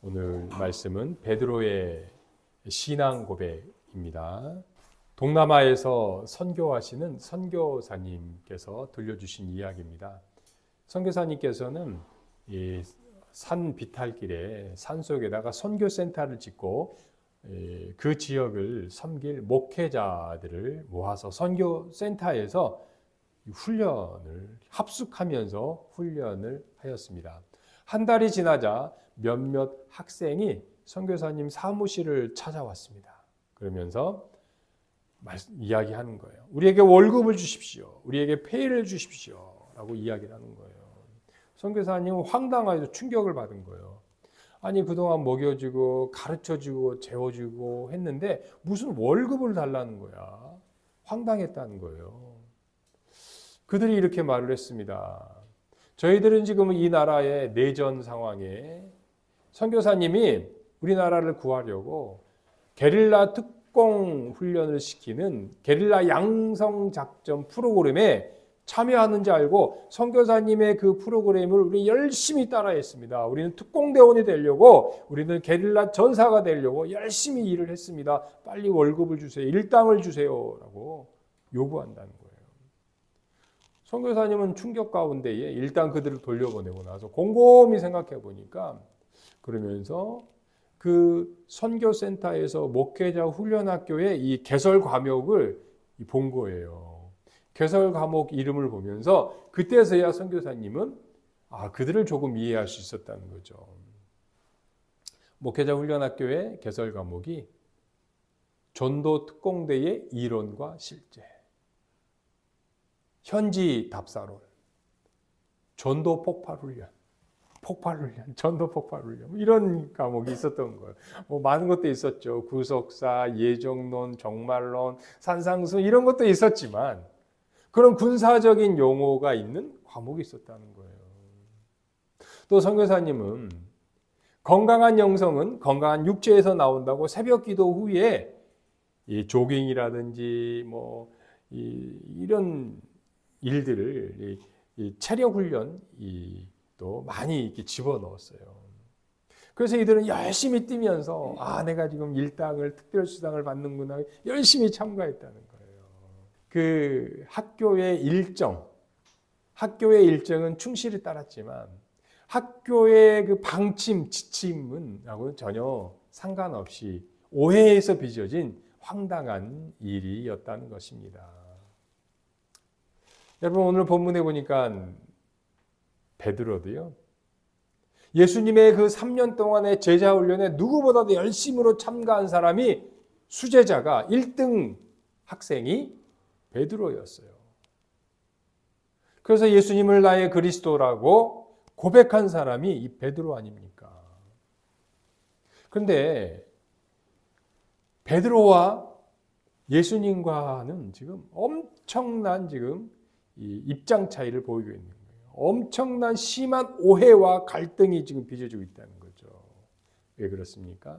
오늘 말씀은 베드로의 신앙 고백입니다. 동남아에서 선교하시는 선교사님께서 들려주신 이야기입니다. 선교사님께서는 이 산 비탈길에 산속에다가 선교센터를 짓고 그 지역을 섬길 목회자들을 모아서 선교센터에서 훈련을 합숙하면서 훈련을 하였습니다. 한 달이 지나자 몇몇 학생이 선교사님 사무실을 찾아왔습니다. 그러면서 이야기하는 거예요. 우리에게 월급을 주십시오. 우리에게 페이를 주십시오. 라고 이야기를 하는 거예요. 선교사님은 황당해서 충격을 받은 거예요. 아니 그동안 먹여주고 가르쳐주고 재워주고 했는데 무슨 월급을 달라는 거야. 황당했다는 거예요. 그들이 이렇게 말을 했습니다. 저희들은 지금 이 나라의 내전 상황에 선교사님이 우리나라를 구하려고 게릴라 특공 훈련을 시키는 게릴라 양성작전 프로그램에 참여하는지 알고 선교사님의 그 프로그램을 우리 열심히 따라했습니다. 우리는 특공대원이 되려고, 우리는 게릴라 전사가 되려고 열심히 일을 했습니다. 빨리 월급을 주세요. 일당을 주세요. 라고 요구한다는 거예요. 선교사님은 충격 가운데에 일단 그들을 돌려보내고 나서 곰곰이 생각해 보니까 그러면서 그 선교센터에서 목회자 훈련학교의 이 개설 과목을 본 거예요. 개설 과목 이름을 보면서 그때서야 선교사님은 그들을 조금 이해할 수 있었다는 거죠. 목회자 훈련학교의 개설 과목이 전도 특공대의 이론과 실제, 현지 답사론, 전도 폭발훈련, 전도 폭발훈련 이런 과목이 있었던 거예요. 많은 것도 있었죠. 구속사, 예정론, 정말론, 산상수 이런 것도 있었지만 그런 군사적인 용어가 있는 과목이 있었다는 거예요. 또 선교사님은 건강한 영성은 건강한 육체에서 나온다고 새벽 기도 후에 이 조깅이라든지 이런 일들을 이 체력 훈련 또 많이 이렇게 집어넣었어요. 그래서 이들은 열심히 뛰면서 내가 지금 일당을 특별수당을 받는구나 열심히 참가했다는 거예요. 그 학교의 일정은 충실히 따랐지만 학교의 그 방침, 지침은 하고는 전혀 상관없이 오해에서 빚어진 황당한 일이었다는 것입니다. 여러분 오늘 본문에 보니까 베드로도요. 예수님의 그 3년 동안의 제자 훈련에 누구보다도 열심으로 참가한 사람이 수제자가 1등 학생이 베드로였어요. 그래서 예수님을 나의 그리스도라고 고백한 사람이 이 베드로 아닙니까? 그런데 베드로와 예수님과는 지금 엄청난 이 입장 차이를 보이고 있는 거예요. 엄청난 심한 오해와 갈등이 지금 빚어지고 있다는 거죠. 왜 그렇습니까?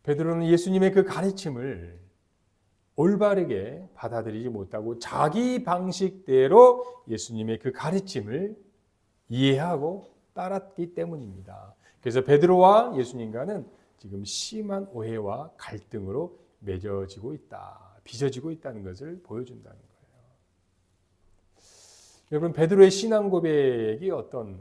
베드로는 예수님의 그 가르침을 올바르게 받아들이지 못하고 자기 방식대로 예수님의 그 가르침을 이해하고 따랐기 때문입니다. 그래서 베드로와 예수님과는 지금 심한 오해와 갈등으로 빚어지고 있다는 것을 보여준다는 거예요. 여러분 베드로의 신앙 고백이 어떤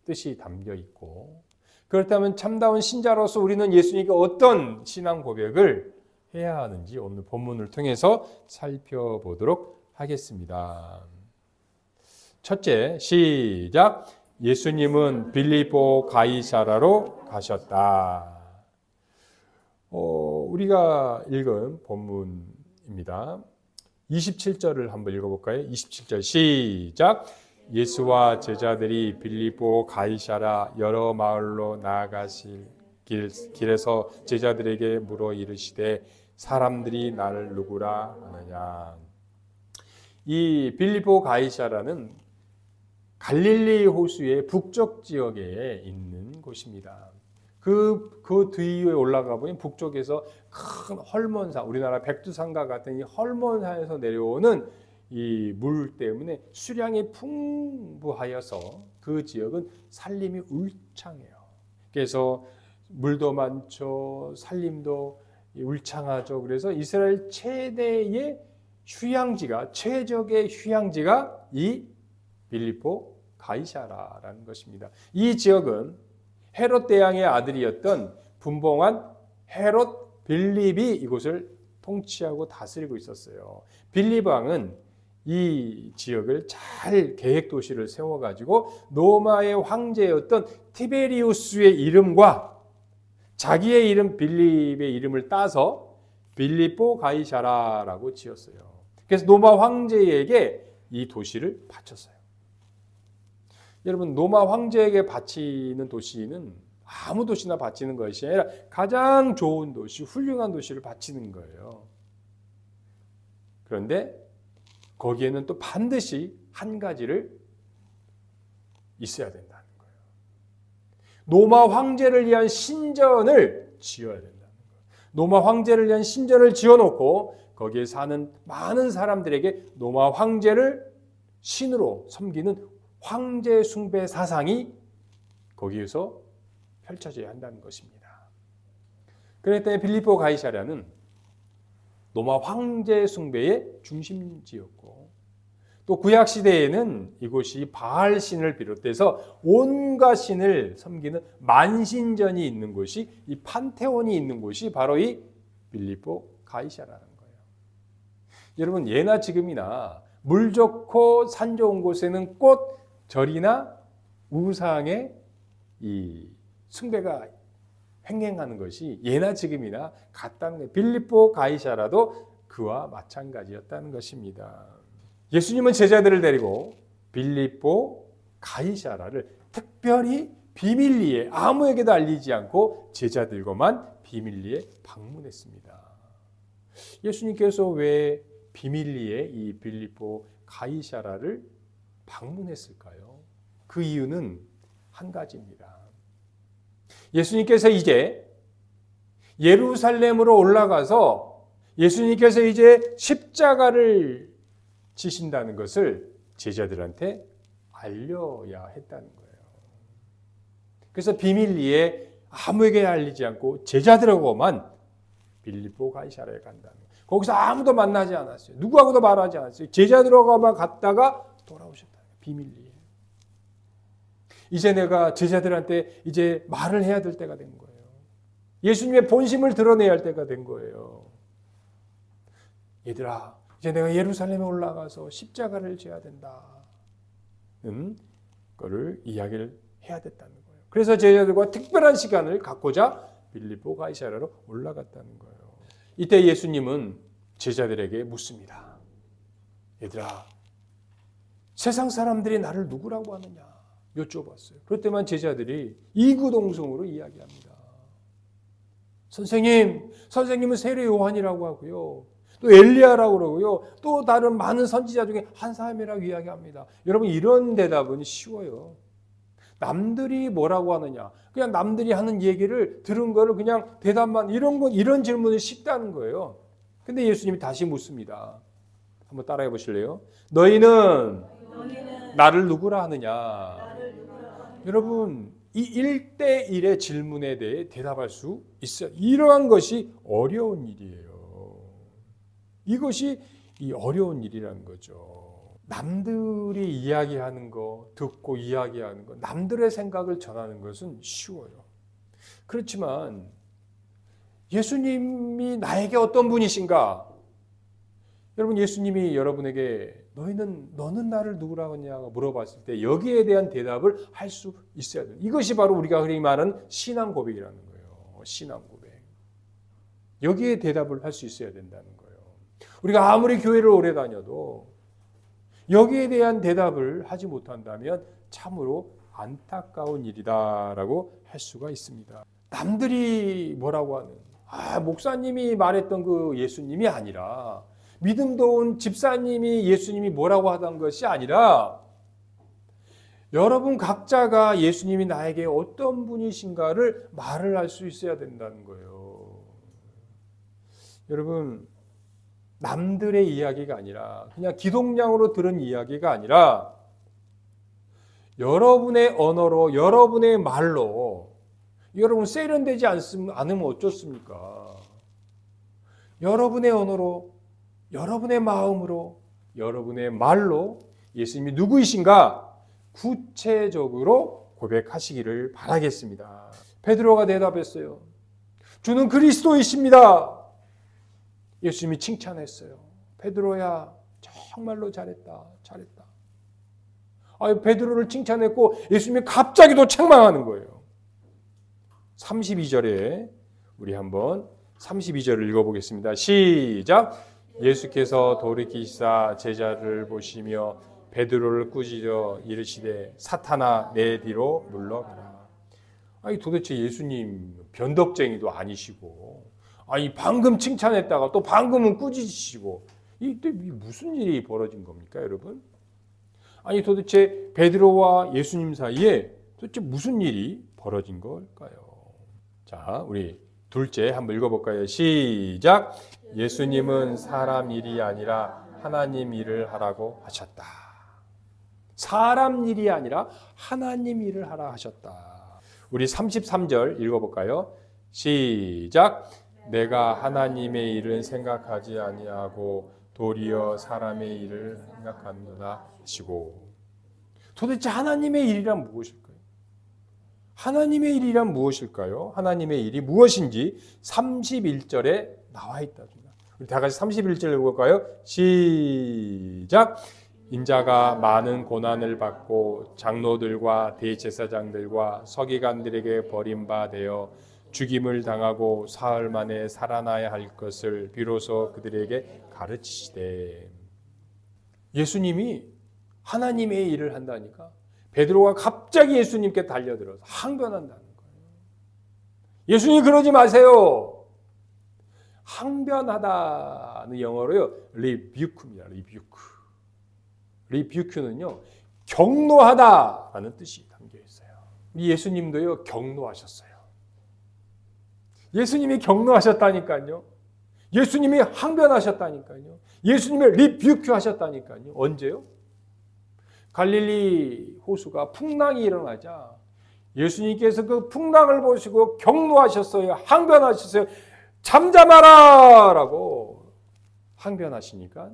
뜻이 담겨 있고 그렇다면 참다운 신자로서 우리는 예수님께 어떤 신앙 고백을 해야 하는지 오늘 본문을 통해서 살펴보도록 하겠습니다. 첫째, 시작. 예수님은 빌립보 가이사라로 가셨다. 우리가 읽은 본문입니다. 27절을 한번 읽어볼까요? 27절 시작. 예수와 제자들이 빌립보 가이사라 여러 마을로 나아가실 길에서 제자들에게 물어 이르시되 사람들이 나를 누구라 하느냐. 이 빌립보 가이사라는 갈릴리 호수의 북쪽 지역에 있는 곳입니다. 그 뒤에 올라가 보면 북쪽에서 큰 헐몬산, 우리나라 백두산과 같은 이 헐몬산에서 내려오는 이 물 때문에 수량이 풍부하여서 그 지역은 산림이 울창해요. 그래서 물도 많죠. 산림도 울창하죠. 그래서 이스라엘 최대의 휴양지가, 최적의 휴양지가 이 빌립보 가이사라라는 것입니다. 이 지역은 헤롯 대왕의 아들이었던 분봉한 헤롯 빌립이 이곳을 통치하고 다스리고 있었어요. 빌립 왕은 이 지역을 잘 계획 도시를 세워가지고 로마의 황제였던 티베리우스의 이름과 자기의 이름 빌립의 이름을 따서 빌립보 가이사라라고 지었어요. 그래서 로마 황제에게 이 도시를 바쳤어요. 여러분, 로마 황제에게 바치는 도시는 아무 도시나 바치는 것이 아니라 가장 좋은 도시, 훌륭한 도시를 바치는 거예요. 그런데 거기에는 또 반드시 한 가지를 있어야 된다는 거예요. 로마 황제를 위한 신전을 지어야 된다는 거예요. 로마 황제를 위한 신전을 지어놓고 거기에 사는 많은 사람들에게 로마 황제를 신으로 섬기는 황제 숭배 사상이 거기에서 펼쳐져야 한다는 것입니다. 그랬더니 빌립보 가이사랴는 로마 황제 숭배의 중심지였고, 또 구약 시대에는 이곳이 바알 신을 비롯해서 온갖 신을 섬기는 만신전이 있는 곳이, 이 판테온이 있는 곳이 바로 이 빌립보 가이사라는 거예요. 여러분, 예나 지금이나 물 좋고 산 좋은 곳에는 꼭 절이나 우상의 이 숭배가 횡행하는 것이 예나 지금이나 같다는 거예요. 빌립보 가이사라도 그와 마찬가지였다는 것입니다. 예수님은 제자들을 데리고 빌립보 가이사라를 특별히 비밀리에 아무에게도 알리지 않고 제자들과만 비밀리에 방문했습니다. 예수님께서 왜 비밀리에 이 빌립보 가이사라를 방문했을까요? 그 이유는 한 가지입니다. 예수님께서 이제 예루살렘으로 올라가서 예수님께서 이제 십자가를 지신다는 것을 제자들한테 알려야 했다는 거예요. 그래서 비밀리에 아무에게 알리지 않고 제자들하고만 빌립보 가이사라에 간다는 거예요. 거기서 아무도 만나지 않았어요. 누구하고도 말하지 않았어요. 제자들하고만 갔다가 돌아오셨다. 비밀리에. 이제 내가 제자들한테 이제 말을 해야 될 때가 된 거예요. 예수님의 본심을 드러내야 할 때가 된 거예요. 얘들아, 이제 내가 예루살렘에 올라가서 십자가를 져야 된다. 그거를 이야기를 해야 됐다는 거예요. 그래서 제자들과 특별한 시간을 갖고자 빌립보 가이사라로 올라갔다는 거예요. 이때 예수님은 제자들에게 묻습니다. 얘들아, 세상 사람들이 나를 누구라고 하느냐? 여쭤봤어요. 그렇지만 제자들이 이구동성으로 이야기합니다. 선생님은 세례 요한이라고 하고요. 또 엘리야라고 그러고요. 또 다른 많은 선지자 중에 한 사람이라고 이야기합니다. 여러분, 이런 대답은 쉬워요. 남들이 뭐라고 하느냐. 그냥 남들이 하는 얘기를 들은 거를 그냥 대답만, 이런 질문이 쉽다는 거예요. 근데 예수님이 다시 묻습니다. 한번 따라해 보실래요? 너희는 나를 누구라 하느냐? 여러분, 이 1대1의 질문에 대해 대답할 수 있어요. 이러한 것이 어려운 일이에요. 이것이 이 어려운 일이라는 거죠. 남들이 이야기하는 거, 듣고 이야기하는 거, 남들의 생각을 전하는 것은 쉬워요. 그렇지만 예수님이 나에게 어떤 분이신가? 여러분, 예수님이 여러분에게 너는 나를 누구라고 하냐고 물어봤을 때 여기에 대한 대답을 할 수 있어야 돼요. 이것이 바로 우리가 흔히 말하는 신앙 고백이라는 거예요. 신앙 고백. 여기에 대답을 할 수 있어야 된다는 거예요. 우리가 아무리 교회를 오래 다녀도 여기에 대한 대답을 하지 못한다면 참으로 안타까운 일이다라고 할 수가 있습니다. 남들이 뭐라고 하는, 목사님이 말했던 그 예수님이 아니라, 믿음도 온 집사님이 예수님이 뭐라고 하던 것이 아니라, 여러분 각자가 예수님이 나에게 어떤 분이신가를 말을 할 수 있어야 된다는 거예요. 여러분, 남들의 이야기가 아니라 그냥 기독량으로 들은 이야기가 아니라 여러분의 언어로 여러분의 말로 여러분 세련되지 않으면 어쩌습니까? 여러분의 언어로 여러분의 마음으로 여러분의 말로 예수님이 누구이신가 구체적으로 고백하시기를 바라겠습니다. 베드로가 대답했어요. 주는 그리스도이십니다. 예수님이 칭찬했어요. 베드로야 정말로 잘했다. 잘했다. 베드로를 칭찬했고 예수님이 갑자기 또 책망하는 거예요. 32절에 우리 한번 32절을 읽어보겠습니다. 시작. 예수께서 돌이키사 제자를 보시며 베드로를 꾸짖어 이르시되 사탄아 내 뒤로 물러가라. 도대체 예수님 변덕쟁이도 아니시고 방금 칭찬했다가 또 방금은 꾸짖으시고 이때 무슨 일이 벌어진 겁니까, 여러분? 도대체 베드로와 예수님 사이에 도대체 무슨 일이 벌어진 걸까요? 자, 우리 둘째 한번 읽어볼까요? 시작. 예수님은 사람 일이 아니라 하나님 일을 하라고 하셨다. 사람 일이 아니라 하나님 일을 하라 하셨다. 우리 33절 읽어볼까요? 시작. 내가 하나님의 일은 생각하지 아니하고 도리어 사람의 일을 생각하는도다 하시고. 도대체 하나님의 일이란 무엇일까요? 하나님의 일이란 무엇일까요? 하나님의 일이 무엇인지 31절에 나와 있답니다. 우리 다 같이 31절 읽어볼까요? 시작. 인자가 많은 고난을 받고 장로들과 대제사장들과 서기관들에게 버림받아 죽임을 당하고 사흘 만에 살아나야 할 것을 비로소 그들에게 가르치시되. 예수님이 하나님의 일을 한다니까 베드로가 갑자기 예수님께 달려들어서 항변한다는 거예요. 예수님 그러지 마세요. 항변하다는 영어로요 rebuke입니다. rebuke는요 경노하다라는 뜻이 담겨 있어요. 예수님도요 경노하셨어요. 예수님이 경노하셨다니까요. 예수님이 항변하셨다니까요. 예수님이 리뷰큐 하셨다니까요. 언제요? 갈릴리 호수가 풍랑이 일어나자 예수님께서 그 풍랑을 보시고 경노하셨어요. 항변하셨어요. 잠잠하라! 라고 항변하시니까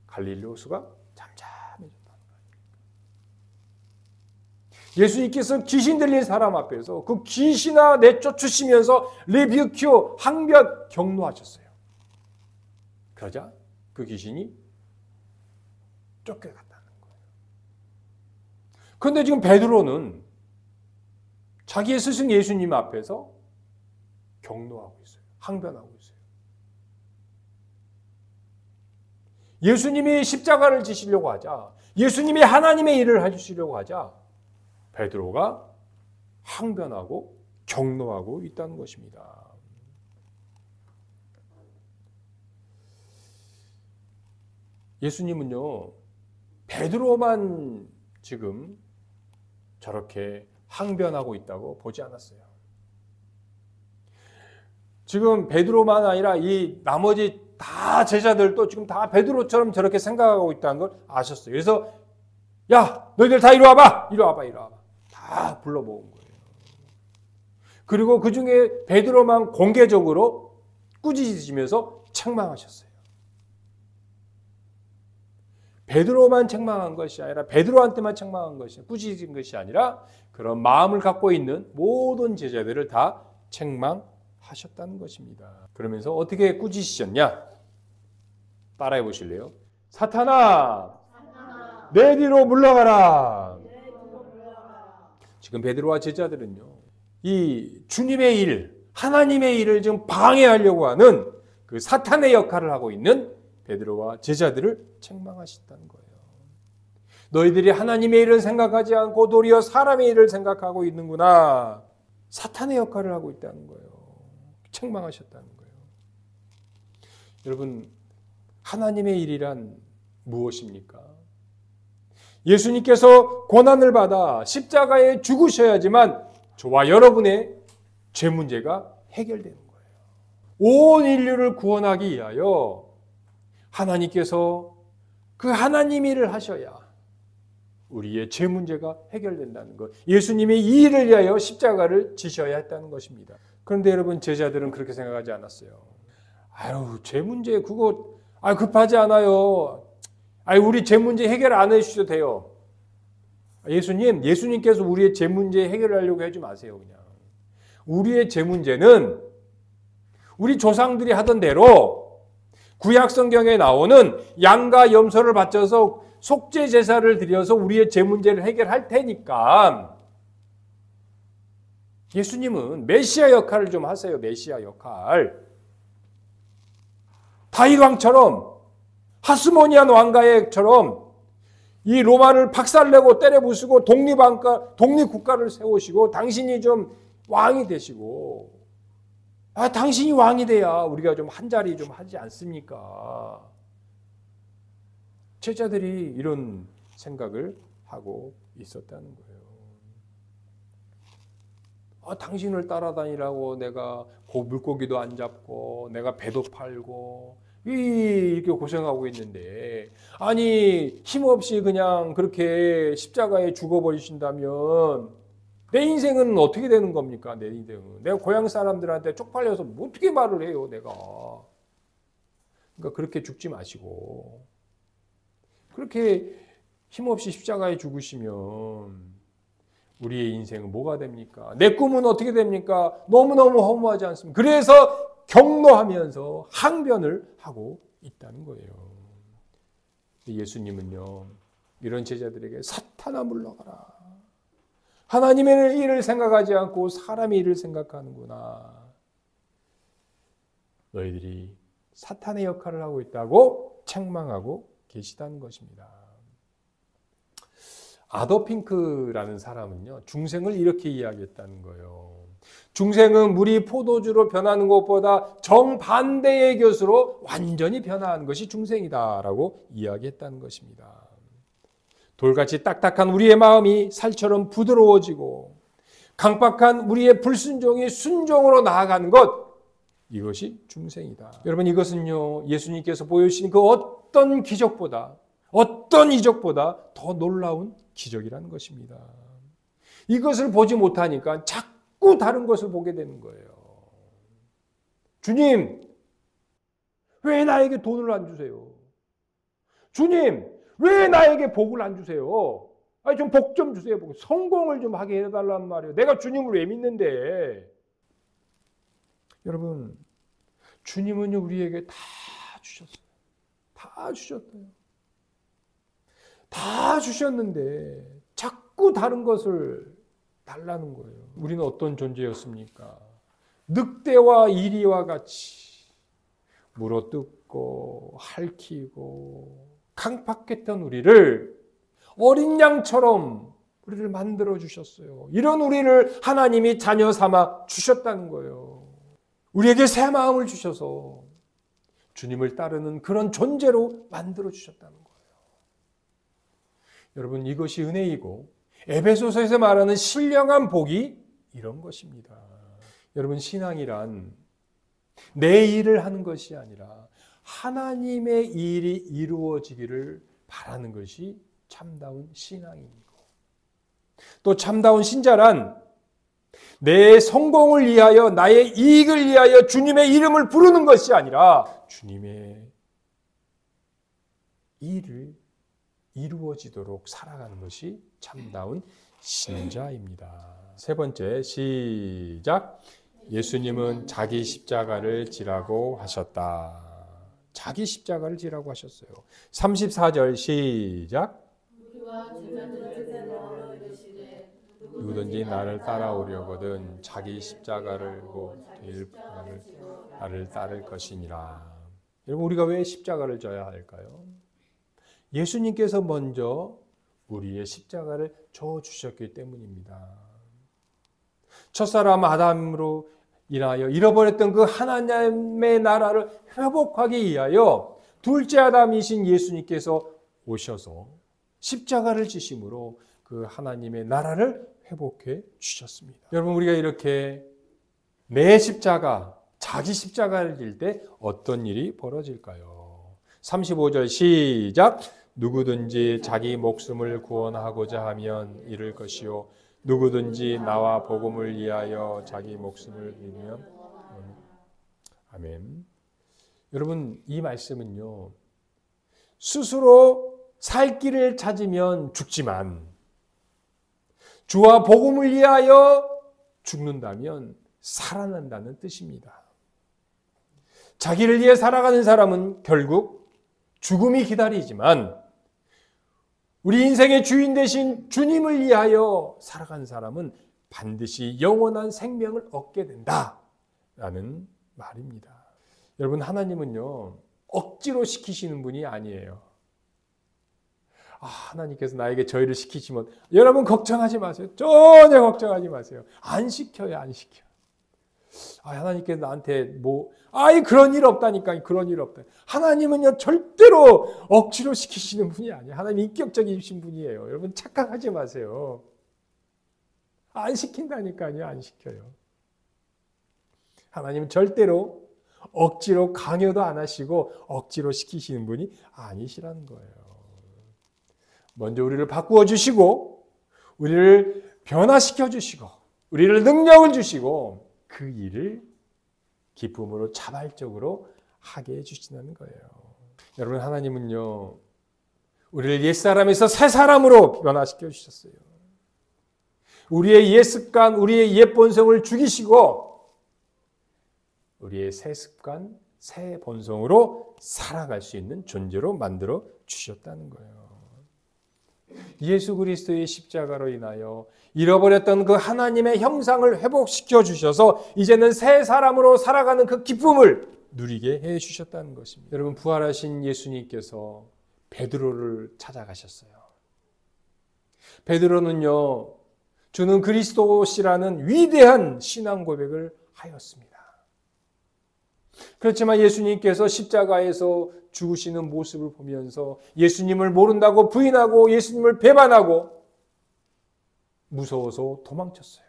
갈릴리 호수가 잠잠해졌다는 거예요. 예수님께서 귀신 들린 사람 앞에서 그 귀신아 내쫓으시면서 리뷰큐, 항변, 경노하셨어요. 그러자 그 귀신이 쫓겨갔다는 거예요. 그런데 지금 베드로는 자기의 스승 예수님 앞에서 경노하고 있어요. 항변하고 있어요. 예수님이 십자가를 지시려고 하자, 예수님이 하나님의 일을 해주시려고 하자 베드로가 항변하고 경노하고 있다는 것입니다. 예수님은요 베드로만 지금 저렇게 항변하고 있다고 보지 않았어요. 지금 베드로만 아니라 이 나머지 다 제자들도 지금 다 베드로처럼 저렇게 생각하고 있다는 걸 아셨어요. 그래서 야 너희들 다 이리 와봐. 이리 와봐. 이리 와봐. 다 불러 모은 거예요. 그리고 그 중에 베드로만 공개적으로 꾸짖으시면서 책망하셨어요. 베드로만 책망한 것이 아니라 베드로한테만 책망한 것이 꾸짖은 것이 아니라 그런 마음을 갖고 있는 모든 제자들을 다 책망하셨다는 것입니다. 그러면서 어떻게 꾸짖으셨냐? 따라해 보실래요? 사탄아, 내 뒤로 물러가라. 지금 베드로와 제자들은요, 이 주님의 일, 하나님의 일을 지금 방해하려고 하는 그 사탄의 역할을 하고 있는 베드로와 제자들을 책망하셨다는 거예요. 너희들이 하나님의 일을 생각하지 않고 도리어 사람의 일을 생각하고 있는구나. 사탄의 역할을 하고 있다는 거예요. 책망하셨다는 거예요. 여러분, 하나님의 일이란 무엇입니까? 예수님께서 고난을 받아 십자가에 죽으셔야지만 저와 여러분의 죄 문제가 해결되는 거예요. 온 인류를 구원하기 위하여 하나님께서 그 하나님 일을 하셔야 우리의 죄 문제가 해결된다는 것. 예수님이 이 일을 위하여 십자가를 지셔야 했다는 것입니다. 그런데 여러분, 제자들은 그렇게 생각하지 않았어요. 아유, 죄 문제 그거 급하지 않아요. 우리 죄 문제 해결 안 해주셔도 돼요. 예수님께서 우리의 죄 문제 해결하려고 하지 마세요. 그냥 우리의 죄 문제는 우리 조상들이 하던 대로 구약 성경에 나오는 양과 염소를 바쳐서 속죄 제사를 드려서 우리의 죄 문제를 해결할 테니까 예수님은 메시아 역할을 좀 하세요. 메시아 역할. 다윗 왕처럼, 하스모니안 왕가처럼 이 로마를 박살내고 때려 부수고 독립국가를 세우시고 당신이 좀 왕이 되시고, 당신이 왕이 돼야 우리가 좀 한 자리 좀 하지 않습니까? 제자들이 이런 생각을 하고 있었다는 거예요. 당신을 따라다니라고 내가 물고기도 안 잡고 내가 배도 팔고 이렇게 고생하고 있는데, 힘없이 그냥 그렇게 십자가에 죽어버리신다면 내 인생은 어떻게 되는 겁니까? 내 인생은 내가 고향 사람들한테 쪽팔려서 어떻게 말을 해요, 내가. 그러니까 그렇게 죽지 마시고, 그렇게 힘없이 십자가에 죽으시면 우리의 인생은 뭐가 됩니까? 내 꿈은 어떻게 됩니까? 너무너무 허무하지 않습니까? 그래서 격노하면서 항변을 하고 있다는 거예요. 예수님은요, 이런 제자들에게 사탄아 물러가라. 하나님의 일을 생각하지 않고 사람의 일을 생각하는구나. 너희들이 사탄의 역할을 하고 있다고 책망하고 계시다는 것입니다. 아더 핑크라는 사람은요, 중생을 이렇게 이야기했다는 거예요. 중생은 물이 포도주로 변하는 것보다 정반대의 것으로 완전히 변화하는 것이 중생이다라고 이야기했다는 것입니다. 돌같이 딱딱한 우리의 마음이 살처럼 부드러워지고 강박한 우리의 불순종이 순종으로 나아가는 것, 이것이 중생이다. 여러분, 이것은요, 예수님께서 보여주신 그 어떤 기적보다, 어떤 이적보다 더 놀라운 기적이라는 것입니다. 이것을 보지 못하니까 자꾸 다른 것을 보게 되는 거예요. 주님, 왜 나에게 돈을 안 주세요? 주님, 왜 나에게 복을 안 주세요? 좀 복 좀 주세요. 성공을 좀 하게 해달란 말이에요. 내가 주님을 왜 믿는데? 여러분, 주님은 우리에게 다 주셨어요. 다 주셨어요. 다 주셨는데 자꾸 다른 것을 달라는 거예요. 우리는 어떤 존재였습니까? 늑대와 이리와 같이 물어뜯고 핥히고 강팍했던 우리를 어린 양처럼 우리를 만들어 주셨어요. 이런 우리를 하나님이 자녀 삼아 주셨다는 거예요. 우리에게 새 마음을 주셔서 주님을 따르는 그런 존재로 만들어 주셨다는 거예요. 여러분, 이것이 은혜이고 에베소서에서 말하는 신령한 복이 이런 것입니다. 여러분, 신앙이란 내 일을 하는 것이 아니라 하나님의 일이 이루어지기를 바라는 것이 참다운 신앙이고, 또 참다운 신자란 내 성공을 위하여, 나의 이익을 위하여 주님의 이름을 부르는 것이 아니라 주님의 일을 이루어지도록 살아가는 것이 참다운 신자입니다. 세 번째, 시작. 예수님은 자기 십자가를 지라고 하셨다. 자기 십자가를 지라고 하셨어요. 34절 시작. 누구든지 나를 따라오려거든 자기 십자가를 고 나를 따를 것이니라. 여러분, 우리가 왜 십자가를 져야 할까요? 예수님께서 먼저 우리의 십자가를 져 주셨기 때문입니다. 첫사람 아담으로 인하여 잃어버렸던 그 하나님의 나라를 회복하기 위하여 둘째 아담이신 예수님께서 오셔서 십자가를 지심으로 그 하나님의 나라를 회복해 주셨습니다. 여러분, 우리가 이렇게 내 십자가, 자기 십자가를 질 때 어떤 일이 벌어질까요? 35절 시작. 누구든지 자기 목숨을 구원하고자 하면 잃을 것이요 누구든지 나와 복음을 위하여 자기 목숨을 잃으면 아멘. 여러분 이 말씀은요. 스스로 살 길을 찾으면 죽지만 주와 복음을 위하여 죽는다면 살아난다는 뜻입니다. 자기를 위해 살아가는 사람은 결국 죽음이 기다리지만 우리 인생의 주인 되신 주님을 위하여 살아가는 사람은 반드시 영원한 생명을 얻게 된다라는 말입니다. 여러분 하나님은요 억지로 시키시는 분이 아니에요. 하나님께서 나에게 저 일을 시키시면 여러분 걱정하지 마세요. 전혀 걱정하지 마세요. 안 시켜요. 안 시켜. 하나님께서 나한테 그런 일 없다니까. 그런 일 없다. 하나님은요 절대로 억지로 시키시는 분이 아니에요. 하나님 인격적이신 분이에요. 여러분 착각하지 마세요. 안 시킨다니까요. 안 시켜요. 하나님은 절대로 억지로 강요도 안 하시고 억지로 시키시는 분이 아니시라는 거예요. 먼저 우리를 바꾸어 주시고 우리를 변화시켜 주시고 우리를 능력을 주시고 그 일을 기쁨으로 자발적으로 하게 해주시는 거예요. 여러분 하나님은요 우리를 옛사람에서 새사람으로 변화시켜 주셨어요. 우리의 옛습관, 우리의 옛본성을 죽이시고 우리의 새 습관, 새 본성으로 살아갈 수 있는 존재로 만들어 주셨다는 거예요. 예수 그리스도의 십자가로 인하여 잃어버렸던 그 하나님의 형상을 회복시켜 주셔서 이제는 새 사람으로 살아가는 그 기쁨을 누리게 해 주셨다는 것입니다. 여러분 부활하신 예수님께서 베드로를 찾아가셨어요. 베드로는요 주는 그리스도시라는 위대한 신앙 고백을 하였습니다. 그렇지만 예수님께서 십자가에서 죽으시는 모습을 보면서 예수님을 모른다고 부인하고 예수님을 배반하고 무서워서 도망쳤어요.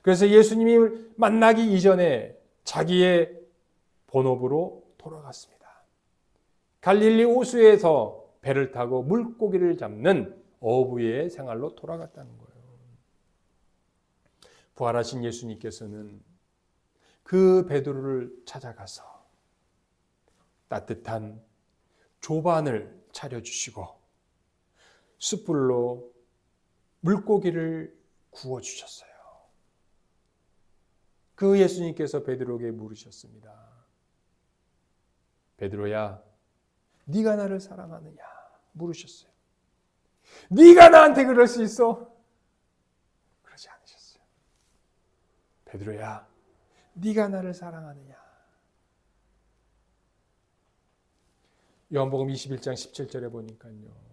그래서 예수님을 만나기 이전에 자기의 본업으로 돌아갔습니다. 갈릴리 호수에서 배를 타고 물고기를 잡는 어부의 생활로 돌아갔다는 거예요. 부활하신 예수님께서는 그 베드로를 찾아가서 따뜻한 조반을 차려주시고 숯불로 물고기를 구워주셨어요. 그 예수님께서 베드로에게 물으셨습니다. 베드로야, 네가 나를 사랑하느냐? 물으셨어요. 네가 나한테 그럴 수 있어? 그러지 않으셨어요. 베드로야, 네가 나를 사랑하느냐? 요한복음 21장 17절에 보니까요.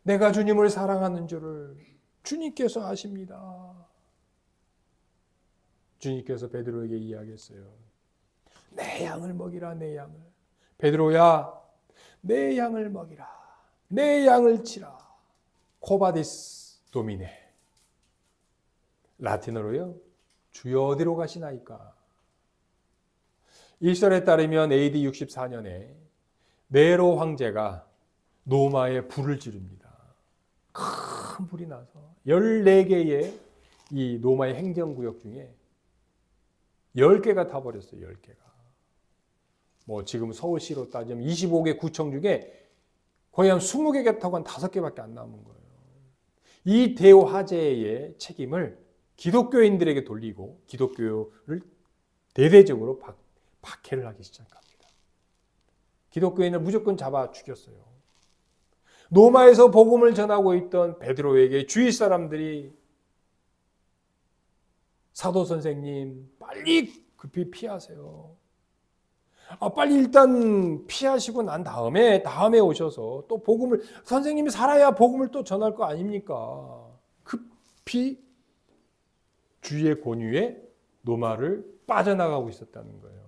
내가 주님을 사랑하는 줄을 주님께서 아십니다. 주님께서 베드로에게 이야기했어요. 내 양을 먹이라, 내 양을. 베드로야, 내 양을 먹이라. 내 양을 치라. 코바디스 도미네. 라틴어로요. 주여 어디로 가시나이까? 1설에 따르면 AD 64년에 네로 황제가 로마에 불을 지릅니다. 큰 불이 나서 14개의 이 로마의 행정구역 중에 10개가 타버렸어요. 10개가. 뭐 지금 서울시로 따지면 25개 구청 중에 거의 한 20개가 타고 한 5개밖에 안 남은 거예요. 이 대화재의 책임을 기독교인들에게 돌리고 기독교를 대대적으로 박해를 하기 시작합니다. 기독교인을 무조건 잡아 죽였어요. 로마에서 복음을 전하고 있던 베드로에게 주위 사람들이 사도 선생님 빨리 급히 피하세요. 빨리 일단 피하시고 난 다음에 오셔서 또 복음을 선생님이 살아야 복음을 또 전할 거 아닙니까? 급히 주의 권유에 로마를 빠져나가고 있었다는 거예요.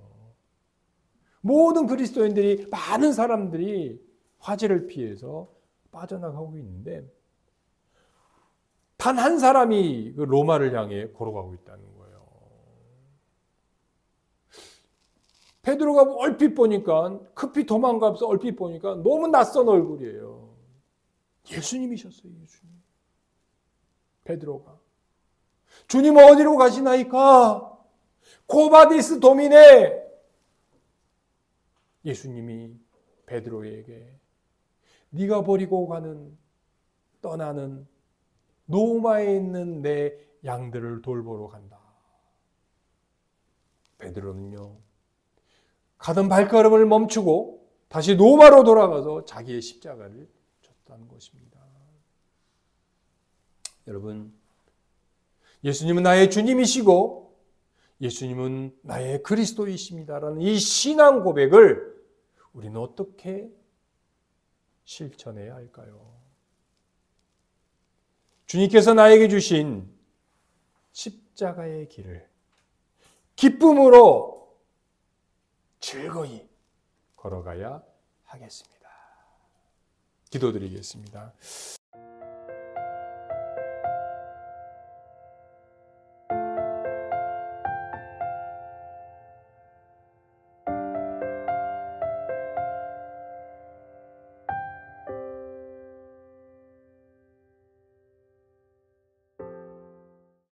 모든 그리스도인들이 많은 사람들이 화재를 피해서 빠져나가고 있는데 단 한 사람이 그 로마를 향해 걸어가고 있다는 거예요. 베드로가 얼핏 보니까 급히 도망가면서 얼핏 보니까 너무 낯선 얼굴이에요. 예수님이셨어요. 예수님. 베드로가. 주님 어디로 가시나이까? 코바디스 도미네. 예수님이 베드로에게 네가 버리고 떠나는 노마에 있는 내 양들을 돌보러 간다. 베드로는요, 가던 발걸음을 멈추고 다시 노마로 돌아가서 자기의 십자가를 졌다는 것입니다. 여러분, 예수님은 나의 주님이시고 예수님은 나의 그리스도이십니다라는 이 신앙 고백을 우리는 어떻게 실천해야 할까요? 주님께서 나에게 주신 십자가의 길을 기쁨으로 즐거이 걸어가야 하겠습니다. 기도드리겠습니다.